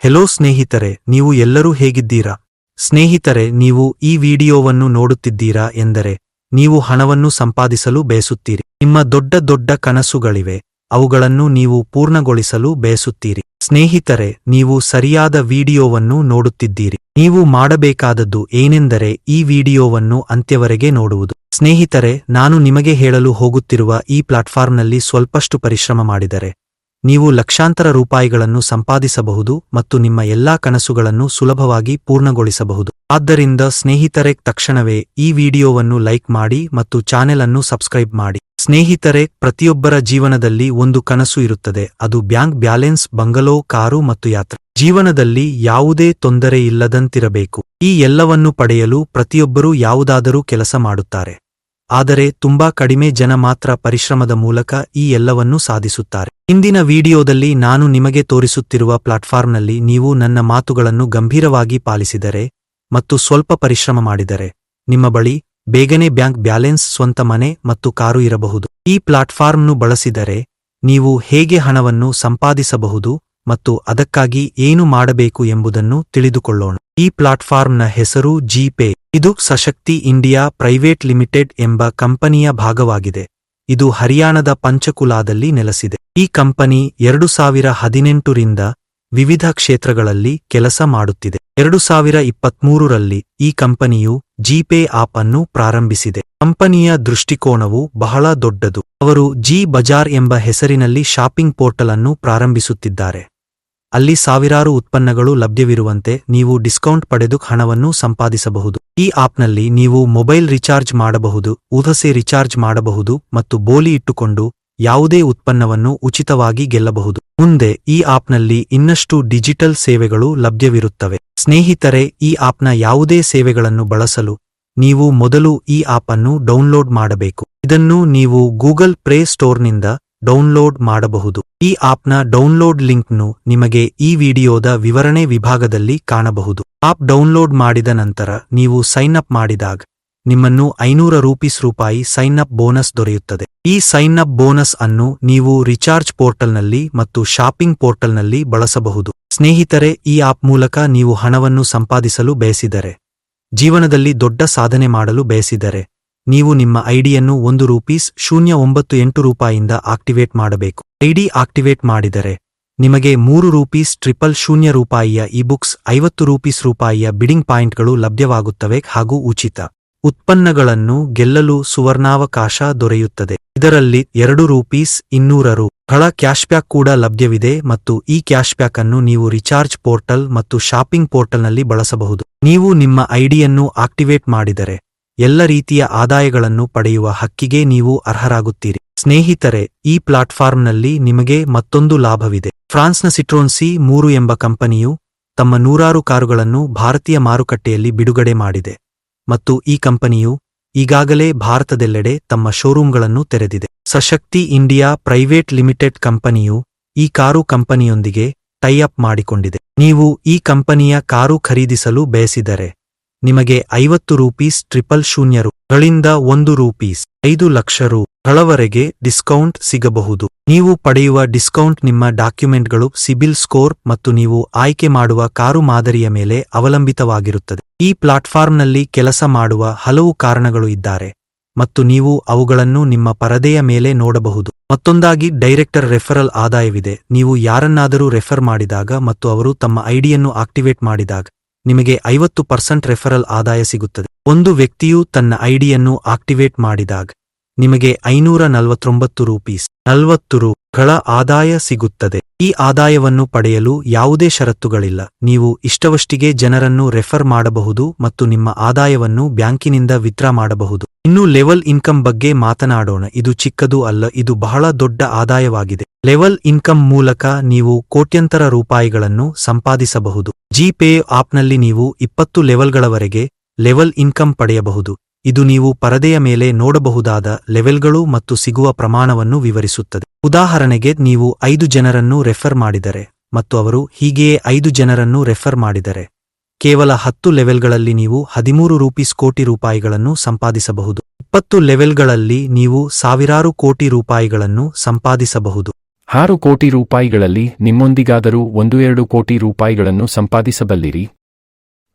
Hello ಸ್ನೇಹಿತರೆ, ನೀವು ಎಲ್ಲರೂ ಹೇಗಿದ್ದೀರಾ? ಸ್ನೇಹಿತರೆ, ನೀವು ಈ ವಿಡಿಯೋವನ್ನು ನೋಡುತ್ತಿದ್ದೀರಾ ಎಂದರೆ ನೀವು ಹಣವನ್ನು ಸಂಪಾದಿಸಲು ಬಯಸುತ್ತೀರಿ. ನಿಮ್ಮ ದೊಡ್ಡ ದೊಡ್ಡ ಕನಸುಗಳಿವೆ, ಅವುಗಳನ್ನು ನೀವು ಪೂರ್ಣಗೊಳಿಸಲು ಬಯಸುತ್ತೀರಿ. ಸ್ನೇಹಿತರೆ, ನೀವು ಸರಿಯಾದ ವಿಡಿಯೋವನ್ನು ನೋಡುತ್ತಿದ್ದೀರಿ. ನೀವು ಮಾಡಬೇಕಾದದ್ದು ಏನೆಂದರೆ ಈ ವಿಡಿಯೋವನ್ನು ಅಂತ್ಯವರೆಗೆ ನೋಡುವುದು. ಸ್ನೇಹಿತರೆ, ನಾನು ನಿಮಗೆ ಹೇಳಲು ಹೋಗುತ್ತಿರುವ ಈ ಪ್ಲಾಟ್ಫಾರ್ಮ್ನಲ್ಲಿ ಸ್ವಲ್ಪಷ್ಟು ಪರಿಶ್ರಮ ಮಾಡಿದರೆ ನೀವು ಲಕ್ಷಾಂತರ ರೂಪಾಯಿಗಳನ್ನು ಸಂಪಾದಿಸಬಹುದು ಮತ್ತು ನಿಮ್ಮ ಎಲ್ಲಾ ಕನಸುಗಳನ್ನು ಸುಲಭವಾಗಿ ಪೂರ್ಣಗೊಳಿಸಬಹುದು. ಆದ್ದರಿಂದ ಸ್ನೇಹಿತರೆ, ತಕ್ಷಣವೇ ಈ ವಿಡಿಯೋವನ್ನು ಲೈಕ್ ಮಾಡಿ ಮತ್ತು ಚಾನೆಲ್ ಅನ್ನು ಸಬ್ಸ್ಕ್ರೈಬ್ ಮಾಡಿ. ಸ್ನೇಹಿತರೆ, ಪ್ರತಿಯೊಬ್ಬರ ಜೀವನದಲ್ಲಿ ಒಂದು ಕನಸು ಇರುತ್ತದೆ. ಅದು ಬ್ಯಾಂಕ್ ಬ್ಯಾಲೆನ್ಸ್, ಬಂಗಲೋ, ಕಾರು ಮತ್ತು ಯಾತ್ರೆ. ಜೀವನದಲ್ಲಿ ಯಾವುದೇ ತೊಂದರೆ ಇಲ್ಲದಂತಿರಬೇಕು. ಈ ಎಲ್ಲವನ್ನು ಪಡೆಯಲು ಪ್ರತಿಯೊಬ್ಬರೂ ಯಾವುದಾದರೂ ಕೆಲಸ ಮಾಡುತ್ತಾರೆ. ಆದರೆ ತುಂಬಾ ಕಡಿಮೆ ಜನ ಮಾತ್ರ ಪರಿಶ್ರಮದ ಮೂಲಕ ಈ ಎಲ್ಲವನ್ನೂ ಸಾಧಿಸುತ್ತಾರೆ. ಇಂದಿನ ವಿಡಿಯೋದಲ್ಲಿ ನಾನು ನಿಮಗೆ ತೋರಿಸುತ್ತಿರುವ ಪ್ಲಾಟ್ಫಾರ್ಮ್ನಲ್ಲಿ ನೀವು ನನ್ನ ಮಾತುಗಳನ್ನು ಗಂಭೀರವಾಗಿ ಪಾಲಿಸಿದರೆ ಮತ್ತು ಸ್ವಲ್ಪ ಪರಿಶ್ರಮ ಮಾಡಿದರೆ ನಿಮ್ಮ ಬಳಿ ಬೇಗನೆ ಬ್ಯಾಂಕ್ ಬ್ಯಾಲೆನ್ಸ್, ಸ್ವಂತ ಮನೆ ಮತ್ತು ಕಾರು ಇರಬಹುದು. ಈ ಪ್ಲಾಟ್ಫಾರ್ಮ್ನು ಬಳಸಿದರೆ ನೀವು ಹೇಗೆ ಹಣವನ್ನು ಸಂಪಾದಿಸಬಹುದು ಮತ್ತು ಅದಕ್ಕಾಗಿ ಏನು ಮಾಡಬೇಕು ಎಂಬುದನ್ನು ತಿಳಿದುಕೊಳ್ಳೋಣ. ಈ ಪ್ಲಾಟ್ಫಾರ್ಮ್ನ ಹೆಸರು ಜಿಪೇ. ಇದು ಸಶಕ್ತಿ ಇಂಡಿಯಾ ಪ್ರೈವೇಟ್ ಲಿಮಿಟೆಡ್ ಎಂಬ ಕಂಪನಿಯ ಭಾಗವಾಗಿದೆ. ಇದು ಹರಿಯಾಣದ ಪಂಚಕುಲಾದಲ್ಲಿ ನೆಲೆಸಿದೆ. ಈ ಕಂಪನಿ 2018ರಿಂದ ವಿವಿಧ ಕ್ಷೇತ್ರಗಳಲ್ಲಿ ಕೆಲಸ ಮಾಡುತ್ತಿದೆ. 2023ರಲ್ಲಿ ಈ ಕಂಪನಿಯು ಜಿಪೇ ಆಪ್ ಅನ್ನು ಪ್ರಾರಂಭಿಸಿದೆ. ಕಂಪನಿಯ ದೃಷ್ಟಿಕೋನವು ಬಹಳ ದೊಡ್ಡದು. ಅವರು ಜಿ ಬಜಾರ್ ಎಂಬ ಹೆಸರಿನಲ್ಲಿ ಶಾಪಿಂಗ್ ಪೋರ್ಟಲ್ ಅನ್ನು ಪ್ರಾರಂಭಿಸುತ್ತಿದ್ದಾರೆ. ಅಲ್ಲಿ ಸಾವಿರಾರು ಉತ್ಪನ್ನಗಳು ಲಭ್ಯವಿರುವಂತೆ ನೀವು ಡಿಸ್ಕೌಂಟ್ ಪಡೆದು ಹಣವನ್ನು ಸಂಪಾದಿಸಬಹುದು. ಈ ಆಪ್ನಲ್ಲಿ ನೀವು ಮೊಬೈಲ್ ರಿಚಾರ್ಜ್ ಮಾಡಬಹುದು, ಊಹಸೆ ರಿಚಾರ್ಜ್ ಮಾಡಬಹುದು ಮತ್ತು ಬೋಲಿ ಇಟ್ಟುಕೊಂಡು ಯಾವುದೇ ಉತ್ಪನ್ನವನ್ನು ಉಚಿತವಾಗಿ ಗೆಲ್ಲಬಹುದು. ಮುಂದೆ ಈ ಆಪ್ನಲ್ಲಿ ಇನ್ನಷ್ಟು ಡಿಜಿಟಲ್ ಸೇವೆಗಳು ಲಭ್ಯವಿರುತ್ತವೆ. ಸ್ನೇಹಿತರೆ, ಈ ಆಪ್ನ ಯಾವುದೇ ಸೇವೆಗಳನ್ನು ಬಳಸಲು ನೀವು ಮೊದಲು ಈ ಆಪ್ ಅನ್ನು ಡೌನ್ಲೋಡ್ ಮಾಡಬೇಕು. ಇದನ್ನು ನೀವು ಗೂಗಲ್ ಪ್ಲೇ ಸ್ಟೋರ್ನಿಂದ ಡೌನ್ಲೋಡ್ ಮಾಡಬಹುದು. ಈ ಆಪ್ನ ಡೌನ್ಲೋಡ್ ಲಿಂಕ್ನು ನಿಮಗೆ ಈ ವಿಡಿಯೋದ ವಿವರಣೆ ವಿಭಾಗದಲ್ಲಿ ಕಾಣಬಹುದು. ಆಪ್ ಡೌನ್ಲೋಡ್ ಮಾಡಿದ ನಂತರ ನೀವು ಸೈನ್ ಅಪ್ ಮಾಡಿದಾಗ ನಿಮ್ಮನ್ನು 500 ರೂಪಾಯಿ ಸೈನ್ ಅಪ್ ಬೋನಸ್ ದೊರೆಯುತ್ತದೆ. ಈ ಸೈನ್ ಅಪ್ ಬೋನಸ್ ಅನ್ನು ನೀವು ರಿಚಾರ್ಜ್ ಪೋರ್ಟಲ್ನಲ್ಲಿ ಮತ್ತು ಶಾಪಿಂಗ್ ಪೋರ್ಟಲ್ನಲ್ಲಿ ಬಳಸಬಹುದು. ಸ್ನೇಹಿತರೆ, ಈ ಆಪ್ ಮೂಲಕ ನೀವು ಹಣವನ್ನು ಸಂಪಾದಿಸಲು ಬಯಸಿದರೆ, ಜೀವನದಲ್ಲಿ ದೊಡ್ಡ ಸಾಧನೆ ಮಾಡಲು ಬಯಸಿದರೆ ನೀವು ನಿಮ್ಮ ಐಡಿಯನ್ನು ₹1.098 ಆಕ್ಟಿವೇಟ್ ಮಾಡಬೇಕು. ಐಡಿ ಆಕ್ಟಿವೇಟ್ ಮಾಡಿದರೆ ನಿಮಗೆ ₹3.00 ಇಬುಕ್ಸ್, ₹50 ಬಿಡಿಂಗ್ ಪಾಯಿಂಟ್ಗಳು ಲಭ್ಯವಾಗುತ್ತವೆ ಹಾಗೂ ಉಚಿತ ಉತ್ಪನ್ನಗಳನ್ನು ಗೆಲ್ಲಲು ಸುವರ್ಣಾವಕಾಶ ದೊರೆಯುತ್ತದೆ. ಇದರಲ್ಲಿ ₹200 ಗಳ ಕ್ಯಾಶ್ಬ್ಯಾಕ್ ಕೂಡ ಲಭ್ಯವಿದೆ ಮತ್ತು ಈ ಕ್ಯಾಶ್ಬ್ಯಾಕ್ ಅನ್ನು ನೀವು ರಿಚಾರ್ಜ್ ಪೋರ್ಟಲ್ ಮತ್ತು ಶಾಪಿಂಗ್ ಪೋರ್ಟಲ್ನಲ್ಲಿ ಬಳಸಬಹುದು. ನೀವು ನಿಮ್ಮ ಐಡಿಯನ್ನು ಆಕ್ಟಿವೇಟ್ ಮಾಡಿದರೆ ಎಲ್ಲ ರೀತಿಯ ಆದಾಯಗಳನ್ನು ಪಡೆಯುವ ಹಕ್ಕಿಗೆ ನೀವು ಅರ್ಹರಾಗುತ್ತೀರಿ. ಸ್ನೇಹಿತರೆ, ಈ ಪ್ಲಾಟ್ಫಾರ್ಮ್ನಲ್ಲಿ ನಿಮಗೆ ಮತ್ತೊಂದು ಲಾಭವಿದೆ. ಫ್ರಾನ್ಸ್ನ ಸಿಟ್ರೋನ್ C3 ಎಂಬ ಕಂಪನಿಯು ತಮ್ಮ 100 ಕಾರುಗಳನ್ನು ಭಾರತೀಯ ಮಾರುಕಟ್ಟೆಯಲ್ಲಿ ಬಿಡುಗಡೆ ಮಾಡಿದೆ ಮತ್ತು ಈ ಕಂಪನಿಯು ಈಗಾಗಲೇ ಭಾರತದೆಲ್ಲೆಡೆ ತಮ್ಮ ಶೋರೂಂಗಳನ್ನು ತೆರೆದಿದೆ. ಸಶಕ್ತಿ ಇಂಡಿಯಾ ಪ್ರೈವೇಟ್ ಲಿಮಿಟೆಡ್ ಕಂಪನಿಯು ಈ ಕಾರು ಕಂಪನಿಯೊಂದಿಗೆ ಟೈ ಅಪ್ ಮಾಡಿಕೊಂಡಿದೆ. ನೀವು ಈ ಕಂಪನಿಯ ಕಾರು ಖರೀದಿಸಲು ಬಯಸಿದರೆ ನಿಮಗೆ ₹50,000 ಗಳಿಂದ ₹1.5 ಲಕ್ಷ ಗಳವರೆಗೆ ಡಿಸ್ಕೌಂಟ್ ಸಿಗಬಹುದು. ನೀವು ಪಡೆಯುವ ಡಿಸ್ಕೌಂಟ್ ನಿಮ್ಮ ಡಾಕ್ಯುಮೆಂಟ್ಗಳು, ಸಿಬಿಲ್ ಸ್ಕೋರ್ ಮತ್ತು ನೀವು ಆಯ್ಕೆ ಮಾಡುವ ಕಾರು ಮಾದರಿಯ ಮೇಲೆ ಅವಲಂಬಿತವಾಗಿರುತ್ತದೆ. ಈ ಪ್ಲಾಟ್ಫಾರ್ಮ್ನಲ್ಲಿ ಕೆಲಸ ಮಾಡುವ ಹಲವು ಕಾರಣಗಳು ಇದ್ದಾರೆ ಮತ್ತು ನೀವು ಅವುಗಳನ್ನು ನಿಮ್ಮ ಪರದೆಯ ಮೇಲೆ ನೋಡಬಹುದು. ಮತ್ತೊಂದಾಗಿ ಡೈರೆಕ್ಟರ್ ರೆಫರಲ್ ಆದಾಯವಿದೆ. ನೀವು ಯಾರನ್ನಾದರೂ ರೆಫರ್ ಮಾಡಿದಾಗ ಮತ್ತು ಅವರು ತಮ್ಮ ಐಡಿಯನ್ನು ಆಕ್ಟಿವೇಟ್ ಮಾಡಿದಾಗ ನಿಮಗೆ 50% ರೆಫರಲ್ ಆದಾಯ ಸಿಗುತ್ತದೆ. ಒಂದು ವ್ಯಕ್ತಿಯು ತನ್ನ ಐಡಿಯನ್ನು ಆಕ್ಟಿವೇಟ್ ಮಾಡಿದಾಗ ನಿಮಗೆ ₹549 ಗಳ ಆದಾಯ ಸಿಗುತ್ತದೆ. ಈ ಆದಾಯವನ್ನು ಪಡೆಯಲು ಯಾವುದೇ ಷರತ್ತುಗಳಿಲ್ಲ. ನೀವು ಇಷ್ಟವಷ್ಟಿಗೆ ಜನರನ್ನು ರೆಫರ್ ಮಾಡಬಹುದು ಮತ್ತು ನಿಮ್ಮ ಆದಾಯವನ್ನು ಬ್ಯಾಂಕಿನಿಂದ ವಿತ್ಡ್ರಾ ಮಾಡಬಹುದು. ಇನ್ನು ಲೆವಲ್ ಇನ್ಕಮ್ ಬಗ್ಗೆ ಮಾತನಾಡೋಣ. ಇದು ಚಿಕ್ಕದು ಅಲ್ಲ, ಇದು ಬಹಳ ದೊಡ್ಡ ಆದಾಯವಾಗಿದೆ. ಲೆವಲ್ ಇನ್ಕಮ್ ಮೂಲಕ ನೀವು ಕೋಟ್ಯಂತರ ರೂಪಾಯಿಗಳನ್ನು ಸಂಪಾದಿಸಬಹುದು. ಜಿಪೇ ಆಪ್ನಲ್ಲಿ ನೀವು 20 ಲೆವೆಲ್ಗಳವರೆಗೆ ಲೆವಲ್ ಇನ್ಕಮ್ ಪಡೆಯಬಹುದು. ಇದು ನೀವು ಪರದೆಯ ಮೇಲೆ ನೋಡಬಹುದಾದ ಲೆವೆಲ್ಗಳು ಮತ್ತು ಸಿಗುವ ಪ್ರಮಾಣವನ್ನು ವಿವರಿಸುತ್ತದೆ. ಉದಾಹರಣೆಗೆ, ನೀವು 5 ಜನರನ್ನು ರೆಫರ್ ಮಾಡಿದರೆ ಮತ್ತು ಅವರು ಹೀಗೆಯೇ 5 ಜನರನ್ನು ರೆಫರ್ ಮಾಡಿದರೆ ಕೇವಲ 10 ಲೆವೆಲ್ಗಳಲ್ಲಿ ನೀವು ₹13 ಕೋಟಿ ಸಂಪಾದಿಸಬಹುದು. 20 ಲೆವೆಲ್ಗಳಲ್ಲಿ ನೀವು ಸಾವಿರಾರು ಕೋಟಿ ರೂಪಾಯಿಗಳನ್ನು ಸಂಪಾದಿಸಬಹುದು. 6 ಕೋಟಿ ರೂಪಾಯಿಗಳಲ್ಲಿ ನಿಮ್ಮೊಂದಿಗಾದರೂ 1-2 ಕೋಟಿ ರೂಪಾಯಿಗಳನ್ನು ಸಂಪಾದಿಸಬಲ್ಲಿರಿ.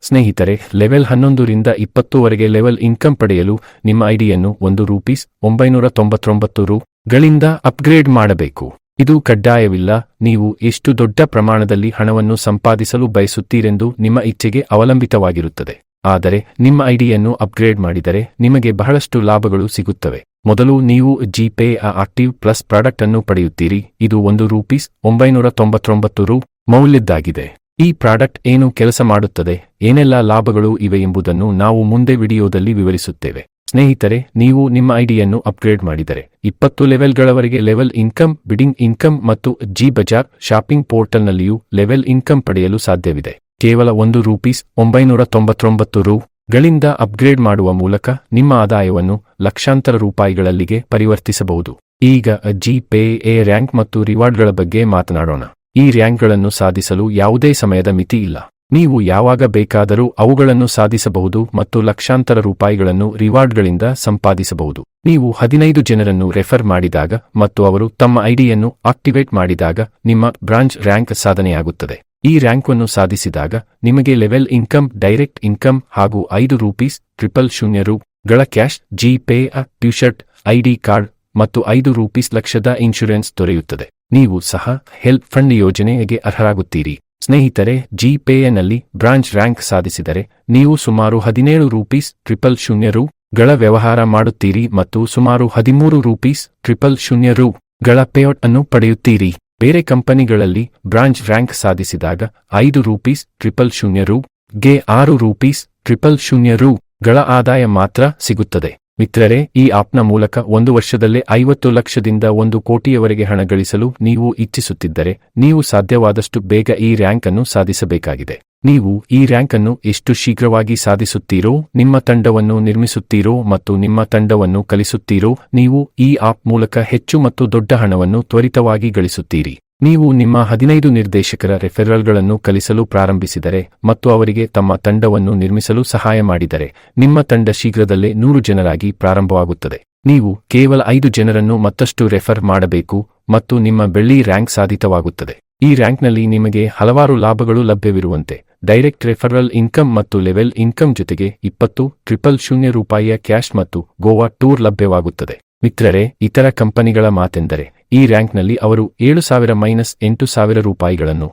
ಸ್ನೇಹಿತರೆ, ಲೆವೆಲ್ 11ರಿಂದ 20ವರೆಗೆ ಲೆವೆಲ್ ಇನ್ಕಮ್ ಪಡೆಯಲು ನಿಮ್ಮ ಐಡಿಯನ್ನು ₹999 ಗಳಿಂದ ಅಪ್ಗ್ರೇಡ್ ಮಾಡಬೇಕು. ಇದು ಕಡ್ಡಾಯವಿಲ್ಲ. ನೀವು ಎಷ್ಟು ದೊಡ್ಡ ಪ್ರಮಾಣದಲ್ಲಿ ಹಣವನ್ನು ಸಂಪಾದಿಸಲು ಬಯಸುತ್ತೀರೆಂದು ನಿಮ್ಮ ಇಚ್ಛೆಗೆ ಅವಲಂಬಿತವಾಗಿರುತ್ತದೆ. ಆದರೆ ನಿಮ್ಮ ಐಡಿಯನ್ನು ಅಪ್ಗ್ರೇಡ್ ಮಾಡಿದರೆ ನಿಮಗೆ ಬಹಳಷ್ಟು ಲಾಭಗಳು ಸಿಗುತ್ತವೆ. ಮೊದಲು ನೀವು ಜಿಪೇ ಆಕ್ಟಿವ್ ಪ್ಲಸ್ ಪ್ರಾಡಕ್ಟ್ ಅನ್ನು ಪಡೆಯುತ್ತೀರಿ. ಇದು ₹999 ಮೌಲ್ಯದ್ದಾಗಿದೆ. ಈ ಪ್ರಾಡಕ್ಟ್ ಏನು ಕೆಲಸ ಮಾಡುತ್ತದೆ, ಏನೆಲ್ಲ ಲಾಭಗಳು ಇವೆ ಎಂಬುದನ್ನು ನಾವು ಮುಂದೆ ವಿಡಿಯೋದಲ್ಲಿ ವಿವರಿಸುತ್ತೇವೆ. ಸ್ನೇಹಿತರೆ, ನೀವು ನಿಮ್ಮ ಐಡಿಯನ್ನು ಅಪ್ಗ್ರೇಡ್ ಮಾಡಿದರೆ 20 ಲೆವೆಲ್ಗಳವರೆಗೆ ಲೆವೆಲ್ ಇನ್ಕಮ್, ಬಿಡಿಂಗ್ ಇನ್ಕಮ್ ಮತ್ತು ಜಿ ಬಜಾರ್ ಶಾಪಿಂಗ್ ಪೋರ್ಟಲ್ನಲ್ಲಿಯೂ ಲೆವೆಲ್ ಇನ್ಕಮ್ ಪಡೆಯಲು ಸಾಧ್ಯವಿದೆ. ಕೇವಲ ₹999 ಗಳಿಂದ ಅಪ್ಗ್ರೇಡ್ ಮಾಡುವ ಮೂಲಕ ನಿಮ್ಮ ಆದಾಯವನ್ನು ಲಕ್ಷಾಂತರ ರೂಪಾಯಿಗಳಲ್ಲಿಗೆ ಪರಿವರ್ತಿಸಬಹುದು. ಈಗ ಜಿಪೇ ರ್ಯಾಂಕ್ ಮತ್ತು ರಿವಾರ್ಡ್ಗಳ ಬಗ್ಗೆ ಮಾತನಾಡೋಣ. ಈ ರ್ಯಾಂಕ್ಗಳನ್ನು ಸಾಧಿಸಲು ಯಾವುದೇ ಸಮಯದ ಮಿತಿ ಇಲ್ಲ. ನೀವು ಯಾವಾಗ ಬೇಕಾದರೂ ಅವುಗಳನ್ನು ಸಾಧಿಸಬಹುದು ಮತ್ತು ಲಕ್ಷಾಂತರ ರೂಪಾಯಿಗಳನ್ನು ರಿವಾರ್ಡ್ಗಳಿಂದ ಸಂಪಾದಿಸಬಹುದು. ನೀವು 15 ಜನರನ್ನು ರೆಫರ್ ಮಾಡಿದಾಗ ಮತ್ತು ಅವರು ತಮ್ಮ ಐಡಿಯನ್ನು ಆಕ್ಟಿವೇಟ್ ಮಾಡಿದಾಗ ನಿಮ್ಮ ಬ್ರಾಂಚ್ ರ್ಯಾಂಕ್ ಸಾಧನೆಯಾಗುತ್ತದೆ. ಈ ರ್ಯಾಂಕ್ವನ್ನು ಸಾಧಿಸಿದಾಗ ನಿಮಗೆ ಲೆವೆಲ್ ಇನ್ಕಮ್, ಡೈರೆಕ್ಟ್ ಇನ್ಕಮ್ ಹಾಗೂ ₹5,000 ಗಳ cash, GPay, T shirt, ID card ಮತ್ತು ₹5 ಲಕ್ಷದ ಇನ್ಶೂರೆನ್ಸ್ ದೊರೆಯುತ್ತದೆ. ನೀವು ಸಹ ಹೆಲ್ಪ್ ಫಂಡ್ ಯೋಜನೆಗೆ ಅರ್ಹರಾಗುತ್ತೀರಿ. ಸ್ನೇಹಿತರೆ, ಜಿಪೇನಲ್ಲಿ ಬ್ರಾಂಚ್ ರ್ಯಾಂಕ್ ಸಾಧಿಸಿದರೆ ನೀವು ಸುಮಾರು ₹17,000 ಗಳ ವ್ಯವಹಾರ ಮಾಡುತ್ತೀರಿ ಮತ್ತು ಸುಮಾರು ₹13,000 ಗಳ ಪೇಔಟ್ ಅನ್ನು ಪಡೆಯುತ್ತೀರಿ. ಬೇರೆ ಕಂಪನಿಗಳಲ್ಲಿ ಬ್ರಾಂಚ್ ರ್ಯಾಂಕ್ ಸಾಧಿಸಿದಾಗ ₹5,000 ಗೆ ₹6,000 ಗಳ ಆದಾಯ ಮಾತ್ರ ಸಿಗುತ್ತದೆ. ಮಿತ್ರರೇ, ಈ ಆಪ್ನ ಮೂಲಕ 1 ವರ್ಷದಲ್ಲೇ 50 ಲಕ್ಷದಿಂದ 1 ಕೋಟಿಯವರೆಗೆ ಹಣ ಗಳಿಸಲು ನೀವು ಇಚ್ಛಿಸುತ್ತಿದ್ದರೆ ನೀವು ಸಾಧ್ಯವಾದಷ್ಟು ಬೇಗ ಈ ರ್ಯಾಂಕ್ ಅನ್ನು ಸಾಧಿಸಬೇಕಾಗಿದೆ. ನೀವು ಈ ರ್ಯಾಂಕ್ ಅನ್ನು ಎಷ್ಟು ಶೀಘ್ರವಾಗಿ ಸಾಧಿಸುತ್ತೀರೋ, ನಿಮ್ಮ ತಂಡವನ್ನು ನಿರ್ಮಿಸುತ್ತೀರೋ ಮತ್ತು ನಿಮ್ಮ ತಂಡವನ್ನು ಕಲಿಸುತ್ತೀರೋ, ನೀವು ಈ ಆಪ್ ಮೂಲಕ ಹೆಚ್ಚು ಮತ್ತು ದೊಡ್ಡ ಹಣವನ್ನು ತ್ವರಿತವಾಗಿ ಗಳಿಸುತ್ತೀರಿ. ನೀವು ನಿಮ್ಮ 15 ನಿರ್ದೇಶಕರ ರೆಫರಲ್ಗಳನ್ನು ಕಲಿಸಲು ಪ್ರಾರಂಭಿಸಿದರೆ ಮತ್ತು ಅವರಿಗೆ ತಮ್ಮ ತಂಡವನ್ನು ನಿರ್ಮಿಸಲು ಸಹಾಯ ಮಾಡಿದರೆ, ನಿಮ್ಮ ತಂಡ ಶೀಘ್ರದಲ್ಲೇ 100 ಜನರಾಗಿ ಪ್ರಾರಂಭವಾಗುತ್ತದೆ. ನೀವು ಕೇವಲ 5 ಜನರನ್ನು ಮತ್ತಷ್ಟು ರೆಫರ್ ಮಾಡಬೇಕು ಮತ್ತು ನಿಮ್ಮ ಬೆಳ್ಳಿ ರ್ಯಾಂಕ್ ಸಾಧಿತವಾಗುತ್ತದೆ. ಈ ರ್ಯಾಂಕ್ನಲ್ಲಿ ನಿಮಗೆ ಹಲವಾರು ಲಾಭಗಳು ಲಭ್ಯವಿರುವಂತೆ ಡೈರೆಕ್ಟ್ ರೆಫರಲ್ ಇನ್ಕಮ್ ಮತ್ತು ಲೆವೆಲ್ ಇನ್ಕಮ್ ಜೊತೆಗೆ ₹20,000 ಕ್ಯಾಶ್ ಮತ್ತು ಗೋವಾ ಟೂರ್ ಲಭ್ಯವಾಗುತ್ತದೆ. ಮಿತ್ರರೇ, ಇತರ ಕಂಪನಿಗಳ ಮಾತೆಂದರೆ ಈ ರ್ಯಾಂಕ್ನಲ್ಲಿ ಅವರು ₹7,000-8,000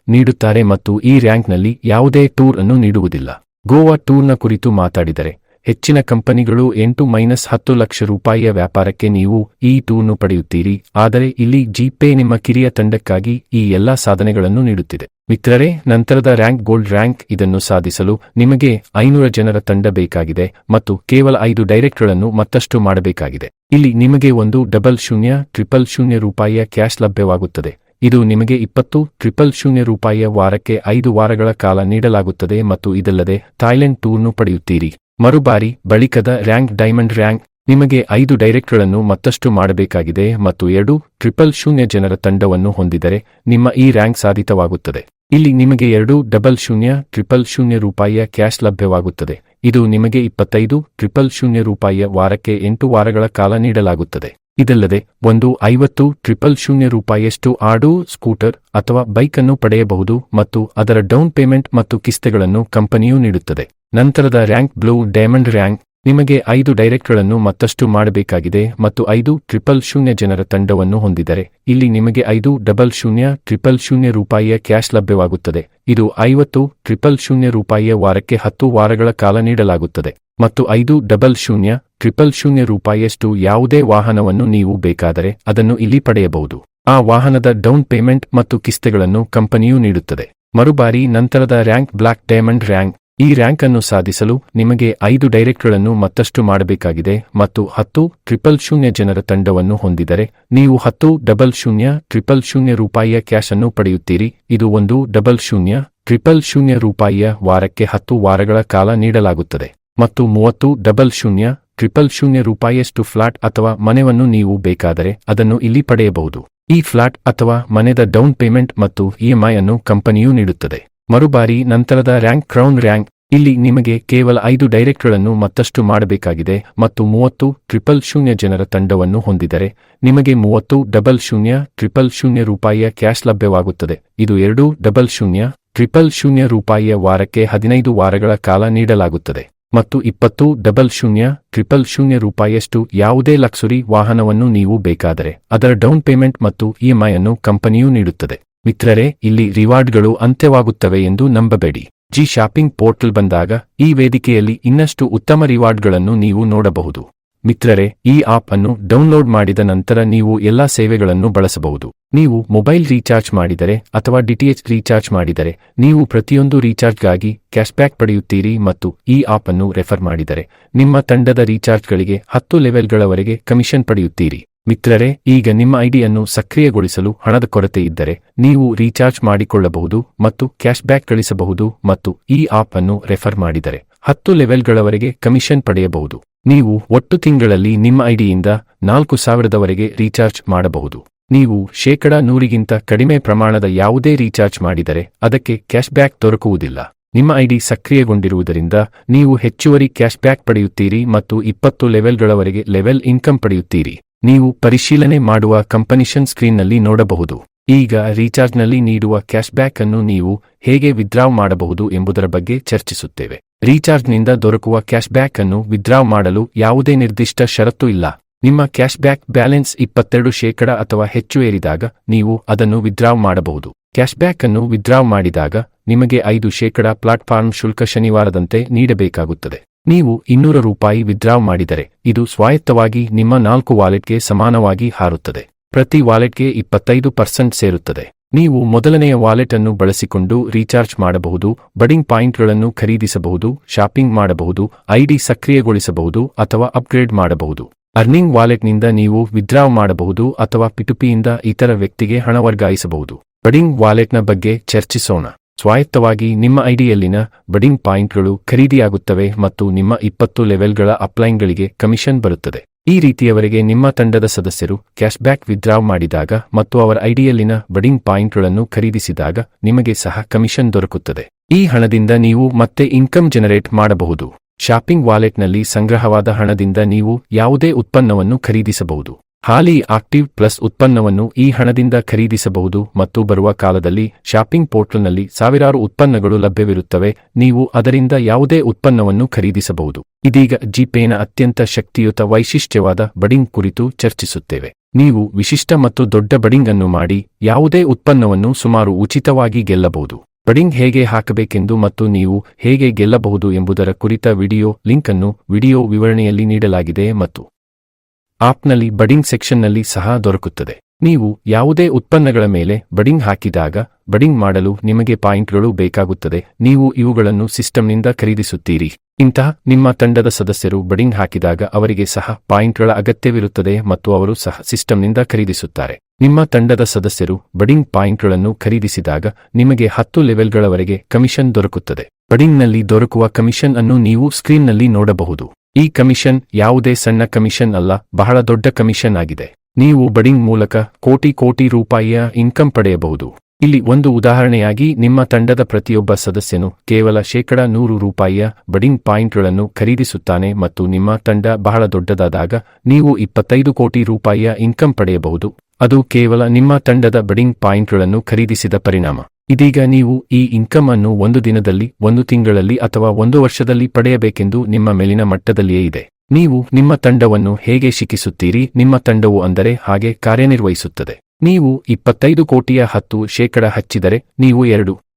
ನೀಡುತ್ತಾರೆ ಮತ್ತು ಈ ರ್ಯಾಂಕ್ನಲ್ಲಿ ಯಾವುದೇ ಟೂರ್ ಅನ್ನು ನೀಡುವುದಿಲ್ಲ. ಗೋವಾ ಟೂರ್ನ ಕುರಿತು ಮಾತಾಡಿದರೆ ಹೆಚ್ಚಿನ ಕಂಪನಿಗಳು ₹8-10 ಲಕ್ಷ ವ್ಯಾಪಾರಕ್ಕೆ ನೀವು ಈ ಟೂರ್ನು ಪಡೆಯುತ್ತೀರಿ. ಆದರೆ ಇಲ್ಲಿ ಜಿಪೇ ನಿಮ್ಮ ಕಿರಿಯ ತಂಡಕ್ಕಾಗಿ ಈ ಎಲ್ಲಾ ಸಾಧನೆಗಳನ್ನು ನೀಡುತ್ತಿದೆ. ಮಿತ್ರರೇ, ನಂತರದ ರ್ಯಾಂಕ್ ಗೋಲ್ಡ್ ರ್ಯಾಂಕ್. ಇದನ್ನು ಸಾಧಿಸಲು ನಿಮಗೆ 500 ಜನರ ತಂಡ ಬೇಕಾಗಿದೆ ಮತ್ತು ಕೇವಲ 5 ಡೈರೆಕ್ಟ್ಗಳನ್ನು ಮತ್ತಷ್ಟು ಮಾಡಬೇಕಾಗಿದೆ. ಇಲ್ಲಿ ನಿಮಗೆ ₹100,000 ಕ್ಯಾಶ್ ಲಭ್ಯವಾಗುತ್ತದೆ. ಇದು ನಿಮಗೆ ₹20,000 ವಾರಕ್ಕೆ 5 ವಾರಗಳ ಕಾಲ ನೀಡಲಾಗುತ್ತದೆ ಮತ್ತು ಇದಲ್ಲದೆ ಥಾಯ್ಲೆಂಡ್ ಟೂರ್ನು ಪಡೆಯುತ್ತೀರಿ. ಮರುಬಾರಿ ಬಳಿಕದ ರ್ಯಾಂಕ್ ಡೈಮಂಡ್ ರ್ಯಾಂಕ್. ನಿಮಗೆ 5 ಡೈರೆಕ್ಟ್ಗಳನ್ನು ಮತ್ತಷ್ಟು ಮಾಡಬೇಕಾಗಿದೆ ಮತ್ತು 2,000 ಜನರ ತಂಡವನ್ನು ಹೊಂದಿದರೆ ನಿಮ್ಮ ಈ ರ್ಯಾಂಕ್ ಸಾಧಿತವಾಗುತ್ತದೆ. ಇಲ್ಲಿ ನಿಮಗೆ ₹2,000,000 ಕ್ಯಾಶ್ ಲಭ್ಯವಾಗುತ್ತದೆ. ಇದು ನಿಮಗೆ ₹25,000 ವಾರಕ್ಕೆ 8 ವಾರಗಳ ಕಾಲ ನೀಡಲಾಗುತ್ತದೆ. ಇದಲ್ಲದೆ ₹50,000 ಆಡು, ಸ್ಕೂಟರ್ ಅಥವಾ ಬೈಕ್ ಅನ್ನು ಪಡೆಯಬಹುದು ಮತ್ತು ಅದರ ಡೌನ್ ಪೇಮೆಂಟ್ ಮತ್ತು ಕಿಸ್ತೆಗಳನ್ನು ಕಂಪನಿಯು ನೀಡುತ್ತದೆ. ನಂತರದ ರ್ಯಾಂಕ್ ಬ್ಲೂ ಡೈಮಂಡ್ ರ್ಯಾಂಕ್. ನಿಮಗೆ 5 ಡೈರೆಕ್ಟ್ಗಳನ್ನು ಮತ್ತಷ್ಟು ಮಾಡಬೇಕಾಗಿದೆ ಮತ್ತು 5,000 ಜನರ ತಂಡವನ್ನು ಹೊಂದಿದರೆ ಇಲ್ಲಿ ನಿಮಗೆ ₹5,000,000 ಕ್ಯಾಶ್ ಲಭ್ಯವಾಗುತ್ತದೆ. ಇದು ₹50,000 ವಾರಕ್ಕೆ 10 ವಾರಗಳ ಕಾಲ ನೀಡಲಾಗುತ್ತದೆ ಮತ್ತು ₹5,000,000 ಯಾವುದೇ ವಾಹನವನ್ನು ನೀವು ಬೇಕಾದರೆ ಅದನ್ನು ಇಲ್ಲಿ ಪಡೆಯಬಹುದು. ಆ ವಾಹನದ ಡೌನ್ ಪೇಮೆಂಟ್ ಮತ್ತು ಕಿಸ್ತೆಗಳನ್ನು ಕಂಪನಿಯು ನೀಡುತ್ತದೆ. ಮರುಬಾರಿ ನಂತರದ ರ್ಯಾಂಕ್ ಬ್ಲಾಕ್ ಡೈಮಂಡ್ ರ್ಯಾಂಕ್. ಈ ರ್ಯಾಂಕ್ ಅನ್ನು ಸಾಧಿಸಲು ನಿಮಗೆ 5 ಡೈರೆಕ್ಟ್ಗಳನ್ನು ಮತ್ತಷ್ಟು ಮಾಡಬೇಕಾಗಿದೆ ಮತ್ತು 10,000 ಜನರ ತಂಡವನ್ನು ಹೊಂದಿದರೆ ನೀವು ₹10,000,000 ಕ್ಯಾಶ್ ಅನ್ನು ಪಡೆಯುತ್ತೀರಿ. ಇದು ₹1,000,000 ವಾರಕ್ಕೆ 10 ವಾರಗಳ ಕಾಲ ನೀಡಲಾಗುತ್ತದೆ ಮತ್ತು ₹30,000,000 ಫ್ಲಾಟ್ ಅಥವಾ ಮನೆಯನ್ನು ನೀವು ಬೇಕಾದರೆ ಅದನ್ನು ಇಲ್ಲಿ ಪಡೆಯಬಹುದು. ಈ ಫ್ಲಾಟ್ ಅಥವಾ ಮನೆದ ಡೌನ್ ಪೇಮೆಂಟ್ ಮತ್ತು EMI ಅನ್ನು ಕಂಪನಿಯು ನೀಡುತ್ತದೆ. ಮರುಬಾರಿ ನಂತರದ ರ್ಯಾಂಕ್ ಕ್ರೌನ್ ರ್ಯಾಂಕ್. ಇಲ್ಲಿ ನಿಮಗೆ ಕೇವಲ 5 ಡೈರೆಕ್ಟ್ಗಳನ್ನು ಮತ್ತಷ್ಟು ಮಾಡಬೇಕಾಗಿದೆ ಮತ್ತು 30,000 ಜನರ ತಂಡವನ್ನು ಹೊಂದಿದರೆ ನಿಮಗೆ 30,000,000 ರೂಪಾಯಿಯ ಕ್ಯಾಶ್ ಲಭ್ಯವಾಗುತ್ತದೆ. ಇದು 2,000,000 ರೂಪಾಯಿಯ ವಾರಕ್ಕೆ 15 ವಾರಗಳ ಕಾಲ ನೀಡಲಾಗುತ್ತದೆ ಮತ್ತು 20,000,000 ರೂಪಾಯಿಯಷ್ಟು ಯಾವುದೇ ಲಕ್ಸುರಿ ವಾಹನವನ್ನು ನೀವು ಬೇಕಾದರೆ ಅದರ ಡೌನ್ ಪೇಮೆಂಟ್ ಮತ್ತು ಇಎಂಐ ಅನ್ನು ಕಂಪನಿಯು ನೀಡುತ್ತದೆ. ಮಿತ್ರರೇ, ಇಲ್ಲಿ ರಿವಾರ್ಡ್ಗಳು ಅಂತ್ಯವಾಗುತ್ತವೆ ಎಂದು ನಂಬಬೇಡಿ. ಜಿ ಶಾಪಿಂಗ್ ಪೋರ್ಟಲ್ ಬಂದಾಗ ಈ ವೇದಿಕೆಯಲ್ಲಿ ಇನ್ನಷ್ಟು ಉತ್ತಮ ರಿವಾರ್ಡ್ಗಳನ್ನು ನೀವು ನೋಡಬಹುದು. ಮಿತ್ರರೇ, ಈ ಆಪ್ ಅನ್ನು ಡೌನ್ಲೋಡ್ ಮಾಡಿದ ನಂತರ ನೀವು ಎಲ್ಲಾ ಸೇವೆಗಳನ್ನು ಬಳಸಬಹುದು. ನೀವು ಮೊಬೈಲ್ ರೀಚಾರ್ಜ್ ಮಾಡಿದರೆ ಅಥವಾ ಡಿಟಿಎಚ್ ರೀಚಾರ್ಜ್ ಮಾಡಿದರೆ ನೀವು ಪ್ರತಿಯೊಂದು ರೀಚಾರ್ಜ್ಗಾಗಿ ಕ್ಯಾಶ್ಬ್ಯಾಕ್ ಪಡೆಯುತ್ತೀರಿ ಮತ್ತು ಈ ಆಪ್ ಅನ್ನು ರೆಫರ್ ಮಾಡಿದರೆ ನಿಮ್ಮ ತಂಡದ ರೀಚಾರ್ಜ್ಗಳಿಗೆ 10 ಲೆವೆಲ್ಗಳವರೆಗೆ ಕಮಿಷನ್ ಪಡೆಯುತ್ತೀರಿ. ಮಿತ್ರರೇ, ಈಗ ನಿಮ್ಮ ಐಡಿಯನ್ನು ಸಕ್ರಿಯಗೊಳಿಸಲು ಹಣದ ಕೊರತೆ ಇದ್ದರೆ ನೀವು ರೀಚಾರ್ಜ್ ಮಾಡಿಕೊಳ್ಳಬಹುದು ಮತ್ತು ಕ್ಯಾಶ್ಬ್ಯಾಕ್ ಗಳಿಸಬಹುದು ಮತ್ತು ಈ ಆಪ್ ಅನ್ನು ರೆಫರ್ ಮಾಡಿದರೆ 10 ಲೆವೆಲ್ಗಳವರೆಗೆ ಕಮಿಷನ್ ಪಡೆಯಬಹುದು. ನೀವು ಒಟ್ಟು ತಿಂಗಳಲ್ಲಿ ನಿಮ್ಮ ಐಡಿಯಿಂದ 4,000ವರೆಗೆ ರೀಚಾರ್ಜ್ ಮಾಡಬಹುದು. ನೀವು 100ಗಿಂತ ಕಡಿಮೆ ಪ್ರಮಾಣದ ಯಾವುದೇ ರೀಚಾರ್ಜ್ ಮಾಡಿದರೆ ಅದಕ್ಕೆ ಕ್ಯಾಶ್ಬ್ಯಾಕ್ ದೊರಕುವುದಿಲ್ಲ. ನಿಮ್ಮ ಐಡಿ ಸಕ್ರಿಯಗೊಂಡಿರುವುದರಿಂದ ನೀವು ಹೆಚ್ಚುವರಿ ಕ್ಯಾಶ್ಬ್ಯಾಕ್ ಪಡೆಯುತ್ತೀರಿ ಮತ್ತು 20 ಲೆವೆಲ್ಗಳವರೆಗೆ ಲೆವೆಲ್ ಇನ್ಕಮ್ ಪಡೆಯುತ್ತೀರಿ. ನೀವು ಪರಿಶೀಲನೆ ಮಾಡುವ ಕಂಪನಿಷನ್ ಸ್ಕ್ರೀನ್ನಲ್ಲಿ ನೋಡಬಹುದು. ಈಗ ರೀಚಾರ್ಜ್ನಲ್ಲಿ ನೀಡುವ ಕ್ಯಾಶ್ಬ್ಯಾಕ್ ಅನ್ನು ನೀವು ಹೇಗೆ ವಿತ್ಡ್ರಾವ್ ಮಾಡಬಹುದು ಎಂಬುದರ ಬಗ್ಗೆ ಚರ್ಚಿಸುತ್ತೇವೆ. ರೀಚಾರ್ಜ್ನಿಂದ ದೊರಕುವ ಕ್ಯಾಶ್ಬ್ಯಾಕ್ ಅನ್ನು ವಿತ್ಡ್ರಾವ್ ಮಾಡಲು ಯಾವುದೇ ನಿರ್ದಿಷ್ಟ ಷರತ್ತು ಇಲ್ಲ. ನಿಮ್ಮ ಕ್ಯಾಶ್ಬ್ಯಾಕ್ ಬ್ಯಾಲೆನ್ಸ್ 22% ಅಥವಾ ಹೆಚ್ಚು ಏರಿದಾಗ ನೀವು ಅದನ್ನು ವಿತ್ಡ್ರಾವ್ ಮಾಡಬಹುದು. ಕ್ಯಾಶ್ಬ್ಯಾಕ್ ಅನ್ನು ವಿತ್ಡ್ರಾವ್ ಮಾಡಿದಾಗ ನಿಮಗೆ 5% ಪ್ಲಾಟ್ಫಾರ್ಮ್ ಶುಲ್ಕ ಶನಿವಾರದಂತೆ ನೀಡಬೇಕಾಗುತ್ತದೆ. ನೀವು 200 ರೂಪಾಯಿ ವಿತ್ಡ್ರಾವ್ ಮಾಡಿದರೆ ಇದು ಸ್ವಾಯತ್ತವಾಗಿ ನಿಮ್ಮ 4 ವಾಲೆಟ್ಗೆ ಸಮಾನವಾಗಿ ಹಾರುತ್ತದೆ. ಪ್ರತಿ ವಾಲೆಟ್ಗೆ 25% ಸೇರುತ್ತದೆ. ನೀವು ಮೊದಲನೆಯ ವಾಲೆಟ್ ಅನ್ನು ಬಳಸಿಕೊಂಡು ರೀಚಾರ್ಜ್ ಮಾಡಬಹುದು, ಬಡಿಂಗ್ ಪಾಯಿಂಟ್ಗಳನ್ನು ಖರೀದಿಸಬಹುದು, ಶಾಪಿಂಗ್ ಮಾಡಬಹುದು, ಐಡಿ ಸಕ್ರಿಯಗೊಳಿಸಬಹುದು ಅಥವಾ ಅಪ್ಗ್ರೇಡ್ ಮಾಡಬಹುದು. ಅರ್ನಿಂಗ್ ವಾಲೆಟ್ನಿಂದ ನೀವು ವಿತ್ಡ್ರಾವ್ ಮಾಡಬಹುದು ಅಥವಾ ಪಿಟುಪಿಯಿಂದ ಇತರ ವ್ಯಕ್ತಿಗೆ ಹಣ ವರ್ಗಾಯಿಸಬಹುದು. ಬಡಿಂಗ್ ವಾಲೆಟ್ನ ಬಗ್ಗೆ ಚರ್ಚಿಸೋಣ. ಸ್ವಾಯತ್ತವಾಗಿ ನಿಮ್ಮ ಐಡಿಯಲ್ಲಿನ ಬಡಿಂಗ್ ಪಾಯಿಂಟ್ಗಳು ಖರೀದಿಯಾಗುತ್ತವೆ ಮತ್ತು ನಿಮ್ಮ 20 ಲೆವೆಲ್ಗಳ ಅಪ್ಲೈನ್ಗಳಿಗೆ ಕಮಿಷನ್ ಬರುತ್ತದೆ. ಈ ರೀತಿಯವರೆಗೆ ನಿಮ್ಮ ತಂಡದ ಸದಸ್ಯರು ಕ್ಯಾಶ್ಬ್ಯಾಕ್ ವಿತ್ಡ್ರಾವ್ ಮಾಡಿದಾಗ ಮತ್ತು ಅವರ ಐಡಿಯಲ್ಲಿನ ಬಡಿಂಗ್ ಪಾಯಿಂಟ್ಗಳನ್ನು ಖರೀದಿಸಿದಾಗ ನಿಮಗೆ ಸಹ ಕಮಿಷನ್ ದೊರಕುತ್ತದೆ. ಈ ಹಣದಿಂದ ನೀವು ಮತ್ತೆ ಇನ್ಕಮ್ ಜನರೇಟ್ ಮಾಡಬಹುದು. ಶಾಪಿಂಗ್ ವಾಲೆಟ್ನಲ್ಲಿ ಸಂಗ್ರಹವಾದ ಹಣದಿಂದ ನೀವು ಯಾವುದೇ ಉತ್ಪನ್ನವನ್ನು ಖರೀದಿಸಬಹುದು. ಹಾಲಿ ಆಕ್ಟಿವ್ ಪ್ಲಸ್ ಉತ್ಪನ್ನವನ್ನು ಈ ಹಣದಿಂದ ಖರೀದಿಸಬಹುದು ಮತ್ತು ಬರುವ ಕಾಲದಲ್ಲಿ ಶಾಪಿಂಗ್ ಪೋರ್ಟಲ್ನಲ್ಲಿ ಸಾವಿರಾರು ಉತ್ಪನ್ನಗಳು ಲಭ್ಯವಿರುತ್ತವೆ. ನೀವು ಅದರಿಂದ ಯಾವುದೇ ಉತ್ಪನ್ನವನ್ನು ಖರೀದಿಸಬಹುದು. ಇದೀಗ ಜಿಪೇನ ಅತ್ಯಂತ ಶಕ್ತಿಯುತ ವೈಶಿಷ್ಟ್ಯವಾದ ಬಡಿಂಗ್ ಕುರಿತು ಚರ್ಚಿಸುತ್ತೇವೆ. ನೀವು ವಿಶಿಷ್ಟ ಮತ್ತು ದೊಡ್ಡ ಬಡಿಂಗ್ ಅನ್ನು ಮಾಡಿ ಯಾವುದೇ ಉತ್ಪನ್ನವನ್ನು ಸುಮಾರು ಉಚಿತವಾಗಿ ಗೆಲ್ಲಬಹುದು. ಬಡಿಂಗ್ ಹೇಗೆ ಹಾಕಬೇಕೆಂದು ಮತ್ತು ನೀವು ಹೇಗೆ ಗೆಲ್ಲಬಹುದು ಎಂಬುದರ ಕುರಿತ ವಿಡಿಯೋ ಲಿಂಕ್ ಅನ್ನು ವಿಡಿಯೋ ವಿವರಣೆಯಲ್ಲಿ ನೀಡಲಾಗಿದೆ ಮತ್ತು ಆಪ್ನಲ್ಲಿ ಬಡಿಂಗ್ ಸೆಕ್ಷನ್ನಲ್ಲಿ ಸಹ ದೊರಕುತ್ತದೆ. ನೀವು ಯಾವುದೇ ಉತ್ಪನ್ನಗಳ ಮೇಲೆ ಬಡಿಂಗ್ ಹಾಕಿದಾಗ ಬಡಿಂಗ್ ಮಾಡಲು ನಿಮಗೆ ಪಾಯಿಂಟ್ಗಳು ಬೇಕಾಗುತ್ತದೆ. ನೀವು ಇವುಗಳನ್ನು ಸಿಸ್ಟಮ್ನಿಂದ ಖರೀದಿಸುತ್ತೀರಿ. ಇಂತಹ ನಿಮ್ಮ ತಂಡದ ಸದಸ್ಯರು ಬಡಿಂಗ್ ಹಾಕಿದಾಗ ಅವರಿಗೆ ಸಹ ಪಾಯಿಂಟ್ಗಳ ಅಗತ್ಯವಿರುತ್ತದೆ ಮತ್ತು ಅವರು ಸಹ ಸಿಸ್ಟಮ್ನಿಂದ ಖರೀದಿಸುತ್ತಾರೆ. ನಿಮ್ಮ ತಂಡದ ಸದಸ್ಯರು ಬಡಿಂಗ್ ಪಾಯಿಂಟ್ಗಳನ್ನು ಖರೀದಿಸಿದಾಗ ನಿಮಗೆ 10 ಲೆವೆಲ್ಗಳವರೆಗೆ ಕಮಿಷನ್ ದೊರಕುತ್ತದೆ. ಬಡಿಂಗ್ನಲ್ಲಿ ದೊರಕುವ ಕಮಿಷನ್ ಅನ್ನು ನೀವು ಸ್ಕ್ರೀನ್ನಲ್ಲಿ ನೋಡಬಹುದು. ಈ ಕಮಿಷನ್ ಯಾವುದೇ ಸಣ್ಣ ಕಮಿಷನ್ ಅಲ್ಲ, ಬಹಳ ದೊಡ್ಡ ಕಮಿಷನ್ ಆಗಿದೆ. ನೀವು ಬಡಿಂಗ್ ಮೂಲಕ ಕೋಟಿ ರೂಪಾಯಿಯ ಇನ್ಕಮ್ ಪಡೆಯಬಹುದು. ಇಲ್ಲಿ ಒಂದು ಉದಾಹರಣೆಯಾಗಿ ನಿಮ್ಮ ತಂಡದ ಪ್ರತಿಯೊಬ್ಬ ಸದಸ್ಯನು ಕೇವಲ 100 ರೂಪಾಯಿಯ ಬಡಿಂಗ್ ಪಾಯಿಂಟ್ಗಳನ್ನು ಖರೀದಿಸುತ್ತಾನೆ ಮತ್ತು ನಿಮ್ಮ ತಂಡ ಬಹಳ ದೊಡ್ಡದಾದಾಗ ನೀವು 25 ಕೋಟಿ ರೂಪಾಯಿಯ ಇನ್ಕಮ್ ಪಡೆಯಬಹುದು. ಅದು ಕೇವಲ ನಿಮ್ಮ ತಂಡದ ಬಡಿಂಗ್ ಪಾಯಿಂಟ್ಗಳನ್ನು ಖರೀದಿಸಿದ ಪರಿಣಾಮ. ಇದೀಗ ನೀವು ಈ ಇನ್ಕಮ್ ಅನ್ನು 1 ದಿನದಲ್ಲಿ, 1 ತಿಂಗಳಲ್ಲಿ ಅಥವಾ 1 ವರ್ಷದಲ್ಲಿ ಪಡೆಯಬೇಕೆಂದು ನಿಮ್ಮ ಮೇಲಿನ ಮಟ್ಟದಲ್ಲಿಯೇ ಇದೆ. ನೀವು ನಿಮ್ಮ ತಂಡವನ್ನು ಹೇಗೆ ಶಿಕ್ಷಿಸುತ್ತೀರಿ? ನಿಮ್ಮ ತಂಡವು ಅಂದರೆ ಹಾಗೆ ಕಾರ್ಯನಿರ್ವಹಿಸುತ್ತದೆ. ನೀವು 25 ಕೋಟಿಯ 10% ಹಚ್ಚಿದರೆ ನೀವು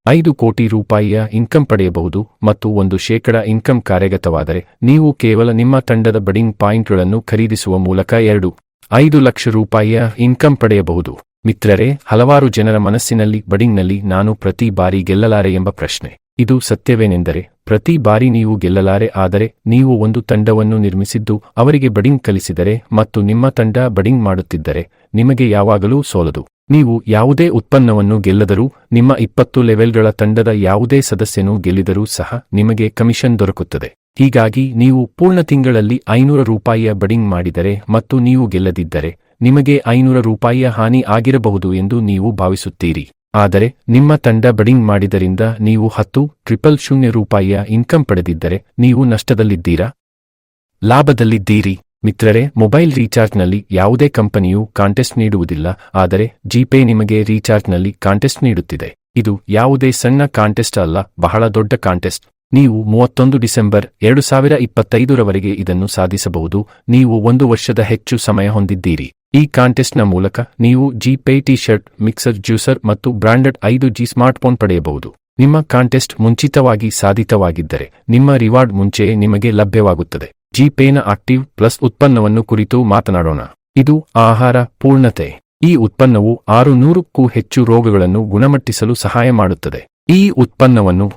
5 ಕೋಟಿ ರೂಪಾಯಿಯ ಇನ್ಕಮ್ ಪಡೆಯಬಹುದು ಮತ್ತು 1% ಇನ್ಕಮ್ ಕಾರ್ಯಗತವಾದರೆ ನೀವು ಕೇವಲ ನಿಮ್ಮ ತಂಡದ ಬಡಿಂಗ್ ಪಾಯಿಂಟ್ಗಳನ್ನು ಖರೀದಿಸುವ ಮೂಲಕ 5 ಲಕ್ಷ ರೂಪಾಯಿಯ ಇನ್ಕಮ್ ಪಡೆಯಬಹುದು. ಮಿತ್ರರೇ, ಹಲವಾರು ಜನರ ಮನಸ್ಸಿನಲ್ಲಿ ಬಡಿಂಗ್ನಲ್ಲಿ ನಾನು ಪ್ರತಿ ಬಾರಿ ಗೆಲ್ಲಲಾರೆ ಎಂಬ ಪ್ರಶ್ನೆ. ಇದು ಸತ್ಯವೇನೆಂದರೆ ಪ್ರತಿ ಬಾರಿ ನೀವು ಗೆಲ್ಲಲಾರೆ, ಆದರೆ ನೀವು ಒಂದು ತಂಡವನ್ನು ನಿರ್ಮಿಸಿದ್ದು ಅವರಿಗೆ ಬಡಿಂಗ್ ಕಲಿಸಿದರೆ ಮತ್ತು ನಿಮ್ಮ ತಂಡ ಬಡಿಂಗ್ ಮಾಡುತ್ತಿದ್ದರೆ ನಿಮಗೆ ಯಾವಾಗಲೂ ಸೋಲದು. ನೀವು ಯಾವುದೇ ಉತ್ಪನ್ನವನ್ನು ಗೆಲ್ಲದರೂ ನಿಮ್ಮ 20 ಲೆವೆಲ್ಗಳ ತಂಡದ ಯಾವುದೇ ಸದಸ್ಯನು ಗೆಲ್ಲಿದರೂ ಸಹ ನಿಮಗೆ ಕಮಿಷನ್ ದೊರಕುತ್ತದೆ. ಹೀಗಾಗಿ ನೀವು ಪೂರ್ಣ ತಿಂಗಳಲ್ಲಿ 500 ರೂಪಾಯಿಯ ಬಡಿಂಗ್ ಮಾಡಿದರೆ ಮತ್ತು ನೀವು ಗೆಲ್ಲದಿದ್ದರೆ ನಿಮಗೆ 500 ರೂಪಾಯಿಯ ಹಾನಿ ಆಗಿರಬಹುದು ಎಂದು ನೀವು ಭಾವಿಸುತ್ತೀರಿ. ಆದರೆ ನಿಮ್ಮ ತಂಡ ಬಡಿಂಗ್ ಮಾಡಿದರಿಂದ ನೀವು 10,000 ರೂಪಾಯಿಯ ಇನ್ಕಮ್ ಪಡೆದಿದ್ದರೆ ನೀವು ನಷ್ಟದಲ್ಲಿದ್ದೀರಾ? ಲಾಭದಲ್ಲಿದ್ದೀರಿ? ಮಿತ್ರರೇ, ಮೊಬೈಲ್ ರೀಚಾರ್ಜ್ನಲ್ಲಿ ಯಾವುದೇ ಕಂಪನಿಯೂ ಕಾಂಟೆಸ್ಟ್ ನೀಡುವುದಿಲ್ಲ, ಆದರೆ ಜಿಪೇ ನಿಮಗೆ ರೀಚಾರ್ಜ್ನಲ್ಲಿ ಕಾಂಟೆಸ್ಟ್ ನೀಡುತ್ತಿದೆ. ಇದು ಯಾವುದೇ ಸಣ್ಣ ಕಾಂಟೆಸ್ಟ್ ಅಲ್ಲ, ಬಹಳ ದೊಡ್ಡ ಕಾಂಟೆಸ್ಟ್. ನೀವು 31 ಡಿಸೆಂಬರ್ 2025ರವರೆಗೆ ಇದನ್ನು ಸಾಧಿಸಬಹುದು. ನೀವು 1 ವರ್ಷದ ಹೆಚ್ಚು ಸಮಯ ಹೊಂದಿದ್ದೀರಿ. ಈ ಕಾಂಟೆಸ್ಟ್ನ ಮೂಲಕ ನೀವು GPay T shirt, mixer juicer ಮತ್ತು ಬ್ರಾಂಡೆಡ್ 5G ಸ್ಮಾರ್ಟ್ಫೋನ್ ಪಡೆಯಬಹುದು. ನಿಮ್ಮ ಕಾಂಟೆಸ್ಟ್ ಮುಂಚಿತವಾಗಿ ಸಾಧಿತವಾಗಿದ್ದರೆ ನಿಮ್ಮ ರಿವಾರ್ಡ್ ಮುಂಚೆಯೇ ನಿಮಗೆ ಲಭ್ಯವಾಗುತ್ತದೆ. ಜಿಪೇನ ಆಕ್ಟಿವ್ ಪ್ಲಸ್ ಉತ್ಪನ್ನವನ್ನು ಕುರಿತು ಮಾತನಾಡೋಣ. ಇದು ಆಹಾರ ಪೂರ್ಣತೆ. ಈ ಉತ್ಪನ್ನವು 600ಕ್ಕೂ ಹೆಚ್ಚು ರೋಗಗಳನ್ನು ಗುಣಮಟ್ಟಿಸಲು ಸಹಾಯ ಮಾಡುತ್ತದೆ. ಈ ಉತ್ಪನ್ನವನ್ನು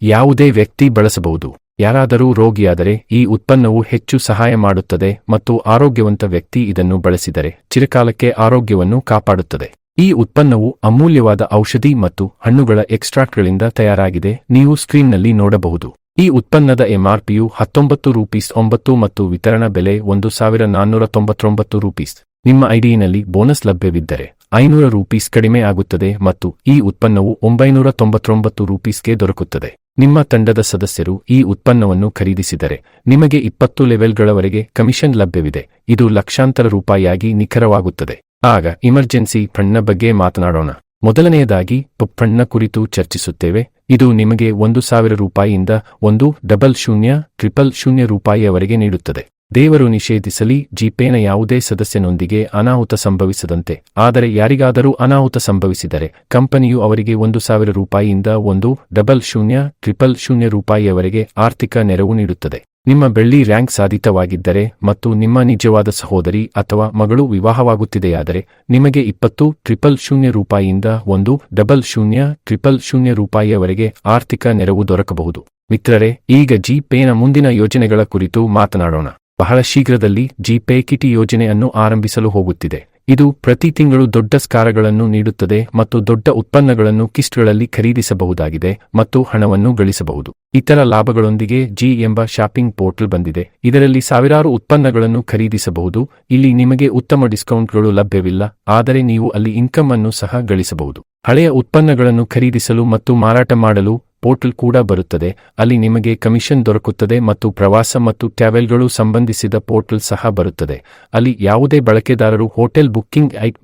ಯಾವುದೇ ವ್ಯಕ್ತಿ ಬಳಸಬಹುದು. ಯಾರಾದರೂ ರೋಗಿಯಾದರೆ ಈ ಉತ್ಪನ್ನವು ಹೆಚ್ಚು ಸಹಾಯ ಮಾಡುತ್ತದೆ ಮತ್ತು ಆರೋಗ್ಯವಂತ ವ್ಯಕ್ತಿ ಇದನ್ನು ಬಳಸಿದರೆ ಚಿರಕಾಲಕ್ಕೆ ಆರೋಗ್ಯವನ್ನು ಕಾಪಾಡುತ್ತದೆ. ಈ ಉತ್ಪನ್ನವು ಅಮೂಲ್ಯವಾದ ಔಷಧಿ ಮತ್ತು ಹಣ್ಣುಗಳ ಎಕ್ಸ್ಟ್ರಾಕ್ಟ್ಗಳಿಂದ ತಯಾರಾಗಿದೆ. ನೀವು ಸ್ಕ್ರೀನ್ನಲ್ಲಿ ನೋಡಬಹುದು. ಈ ಉತ್ಪನ್ನದ ಎಂಆರ್ಪಿಯು ₹19 ಮತ್ತು ವಿತರಣಾ ಬೆಲೆ ₹1,499. ನಿಮ್ಮ ಐಡಿನಲ್ಲಿ ಬೋನಸ್ ಲಭ್ಯವಿದ್ದರೆ ₹500 ಕಡಿಮೆ ಆಗುತ್ತದೆ ಮತ್ತು ಈ ಉತ್ಪನ್ನವು ₹999ಗೆ ದೊರಕುತ್ತದೆ. ನಿಮ್ಮ ತಂಡದ ಸದಸ್ಯರು ಈ ಉತ್ಪನ್ನವನ್ನು ಖರೀದಿಸಿದರೆ ನಿಮಗೆ 20 ಲೆವೆಲ್ಗಳವರೆಗೆ ಕಮಿಷನ್ ಲಭ್ಯವಿದೆ. ಇದು ಲಕ್ಷಾಂತರ ರೂಪಾಯಿಯಾಗಿ ನಿಖರವಾಗುತ್ತದೆ. ಆಗ ಇಮರ್ಜೆನ್ಸಿ ಫಂಡ್ನ ಬಗ್ಗೆ ಮಾತನಾಡೋಣ. ಮೊದಲನೆಯದಾಗಿ ಪಪ್ ಫಂಡ್ನ ಕುರಿತು ಚರ್ಚಿಸುತ್ತೇವೆ. ಇದು ನಿಮಗೆ ₹1,000ಯಿಂದ ₹1,000,000 ನೀಡುತ್ತದೆ. ದೇವರು ನಿಷೇಧಿಸಲಿ, ಜಿಪೇನ ಯಾವುದೇ ಸದಸ್ಯನೊಂದಿಗೆ ಅನಾಹುತ ಸಂಭವಿಸದಂತೆ. ಆದರೆ ಯಾರಿಗಾದರೂ ಅನಾಹುತ ಸಂಭವಿಸಿದರೆ ಕಂಪನಿಯು ಅವರಿಗೆ ₹1,000ಯಿಂದ ₹1,000,000 ಆರ್ಥಿಕ ನೆರವು ನೀಡುತ್ತದೆ. ನಿಮ್ಮ ಬೆಳ್ಳಿ ರ್ಯಾಂಕ್ ಸಾಧಿತವಾಗಿದ್ದರೆ ಮತ್ತು ನಿಮ್ಮ ನಿಜವಾದ ಸಹೋದರಿ ಅಥವಾ ಮಗಳು ವಿವಾಹವಾಗುತ್ತಿದೆಯಾದರೆ ನಿಮಗೆ ₹20,000ಯಿಂದ ₹1,000,000 ಆರ್ಥಿಕ ನೆರವು ದೊರಕಬಹುದು. ಮಿತ್ರರೇ, ಈಗ ಜಿಪೇನ ಮುಂದಿನ ಯೋಜನೆಗಳ ಕುರಿತು ಮಾತನಾಡೋಣ. ಬಹಳ ಶೀಘ್ರದಲ್ಲಿ ಜಿಪೇ ಕಿಟಿ ಯೋಜನೆಯನ್ನು ಆರಂಭಿಸಲು ಹೋಗುತ್ತಿದೆ. ಇದು ಪ್ರತಿ ತಿಂಗಳು ದೊಡ್ಡ ಸ್ಕಾರಗಳನ್ನು ನೀಡುತ್ತದೆ ಮತ್ತು ದೊಡ್ಡ ಉತ್ಪನ್ನಗಳನ್ನು ಕಿಸ್ಟ್ಗಳಲ್ಲಿ ಖರೀದಿಸಬಹುದಾಗಿದೆ ಮತ್ತು ಹಣವನ್ನು ಗಳಿಸಬಹುದು. ಇತರ ಲಾಭಗಳೊಂದಿಗೆ ಜಿ ಎಂಬ ಶಾಪಿಂಗ್ ಪೋರ್ಟಲ್ ಬಂದಿದೆ. ಇದರಲ್ಲಿ ಸಾವಿರಾರು ಉತ್ಪನ್ನಗಳನ್ನು ಖರೀದಿಸಬಹುದು. ಇಲ್ಲಿ ನಿಮಗೆ ಉತ್ತಮ ಡಿಸ್ಕೌಂಟ್ಗಳು ಲಭ್ಯವಿಲ್ಲ, ಆದರೆ ನೀವು ಅಲ್ಲಿ ಇನ್ಕಮ್ ಅನ್ನು ಸಹ ಗಳಿಸಬಹುದು. ಹಳೆಯ ಉತ್ಪನ್ನಗಳನ್ನು ಖರೀದಿಸಲು ಮತ್ತು ಮಾರಾಟ ಮಾಡಲು ಪೋರ್ಟಲ್ ಕೂಡ ಬರುತ್ತದೆ. ಅಲ್ಲಿ ನಿಮಗೆ ಕಮಿಷನ್ ದೊರಕುತ್ತದೆ ಮತ್ತು ಪ್ರವಾಸ ಮತ್ತು ಟ್ರಾವೆಲ್ಗಳು ಸಂಬಂಧಿಸಿದ ಪೋರ್ಟಲ್ ಸಹ ಬರುತ್ತದೆ. ಅಲ್ಲಿ ಯಾವುದೇ ಬಳಕೆದಾರರು ಹೋಟೆಲ್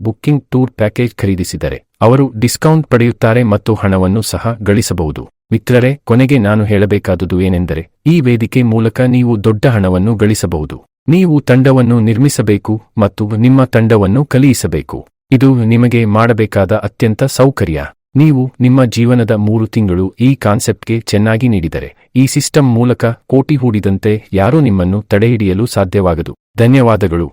ಬುಕ್ಕಿಂಗ್ ಟೂರ್ ಪ್ಯಾಕೇಜ್ ಖರೀದಿಸಿದರೆ ಅವರು ಡಿಸ್ಕೌಂಟ್ ಪಡೆಯುತ್ತಾರೆ ಮತ್ತು ಹಣವನ್ನು ಸಹ ಗಳಿಸಬಹುದು. ಮಿತ್ರರೇ, ಕೊನೆಗೆ ನಾನು ಹೇಳಬೇಕಾದುದು ಏನೆಂದರೆ ಈ ವೇದಿಕೆ ಮೂಲಕ ನೀವು ದೊಡ್ಡ ಹಣವನ್ನು ಗಳಿಸಬಹುದು. ನೀವು ತಂಡವನ್ನು ನಿರ್ಮಿಸಬೇಕು ಮತ್ತು ನಿಮ್ಮ ತಂಡವನ್ನು ಕಲಿಯಿಸಬೇಕು. ಇದು ನಿಮಗೆ ಮಾಡಬೇಕಾದ ಅತ್ಯಂತ ಸೌಕರ್ಯ. ನೀವು ನಿಮ್ಮ ಜೀವನದ 3 ತಿಂಗಳು ಈ ಕಾನ್ಸೆಪ್ಟ್ಗೆ ಚೆನ್ನಾಗಿ ನೀಡಿದರೆ ಈ ಸಿಸ್ಟಮ್ ಮೂಲಕ ಕೋಟಿ ಹೂಡಿದಂತೆ ಯಾರೂ ನಿಮ್ಮನ್ನು ತಡೆಹಿಡಿಯಲು ಸಾಧ್ಯವಾಗದು. ಧನ್ಯವಾದಗಳು.